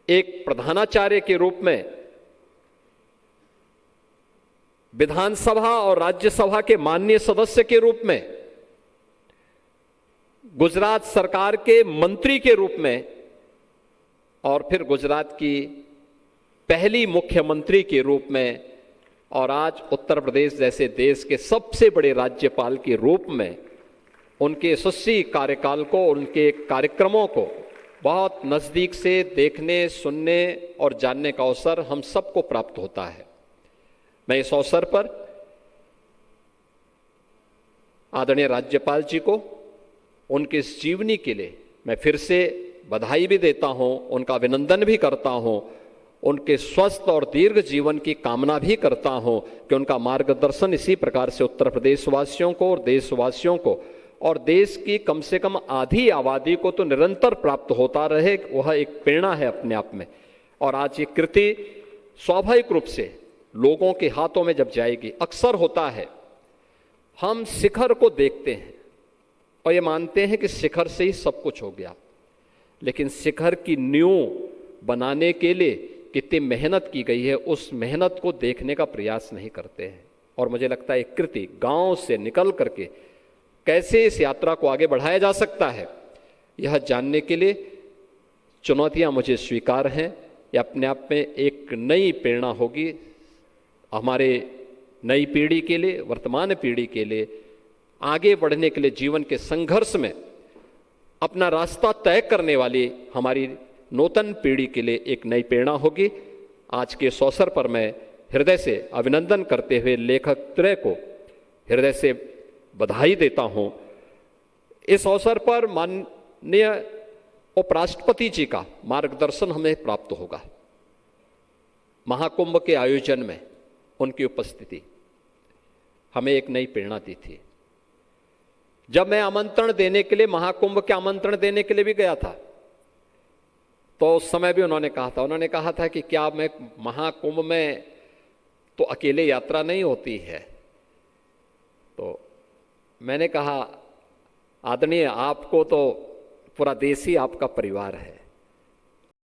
एक प्रधानाचार्य के रूप में विधानसभा और राज्यसभा के माननीय सदस्य के रूप में, गुजरात सरकार के मंत्री के रूप में और फिर गुजरात की पहली मुख्यमंत्री के रूप में और आज उत्तर प्रदेश जैसे देश के सबसे बड़े राज्यपाल के रूप में उनके यशस्वी कार्यकाल को, उनके कार्यक्रमों को बहुत नजदीक से देखने, सुनने और जानने का अवसर हम सबको प्राप्त होता है। मैं इस अवसर पर आदरणीय राज्यपाल जी को उनके इस जीवनी के लिए मैं फिर से बधाई भी देता हूं, उनका अभिनंदन भी करता हूं, उनके स्वस्थ और दीर्घ जीवन की कामना भी करता हूं कि उनका मार्गदर्शन इसी प्रकार से उत्तर प्रदेश वासियों को और देशवासियों को और देश की कम से कम आधी आबादी को तो निरंतर प्राप्त होता रहे। वह एक प्रेरणा है अपने आप में। और आज ये कृति स्वाभाविक रूप से लोगों के हाथों में जब जाएगी, अक्सर होता है हम शिखर को देखते हैं और ये मानते हैं कि शिखर से ही सब कुछ हो गया, लेकिन शिखर की नींव बनाने के लिए कितनी मेहनत की गई है, उस मेहनत को देखने का प्रयास नहीं करते हैं। और मुझे लगता है कृति गांव से निकल करके कैसे इस यात्रा को आगे बढ़ाया जा सकता है, यह जानने के लिए चुनौतियां मुझे स्वीकार हैं। यह अपने आप में एक नई प्रेरणा होगी हमारे नई पीढ़ी के लिए, वर्तमान पीढ़ी के लिए आगे बढ़ने के लिए, जीवन के संघर्ष में अपना रास्ता तय करने वाली हमारी नूतन पीढ़ी के लिए एक नई प्रेरणा होगी। आज के इस अवसर पर मैं हृदय से अभिनंदन करते हुए लेखक त्रय को हृदय से बधाई देता हूं। इस अवसर पर माननीय उपराष्ट्रपति जी का मार्गदर्शन हमें प्राप्त होगा। महाकुंभ के आयोजन में उनकी उपस्थिति हमें एक नई प्रेरणा दी थी। जब मैं आमंत्रण देने के लिए, महाकुंभ के आमंत्रण देने के लिए भी गया था, तो उस समय भी उन्होंने कहा था कि क्या मैं महाकुंभ में तो अकेले यात्रा नहीं होती है। तो मैंने कहा आदरणीय, आपको तो पूरा देश ही आपका परिवार है।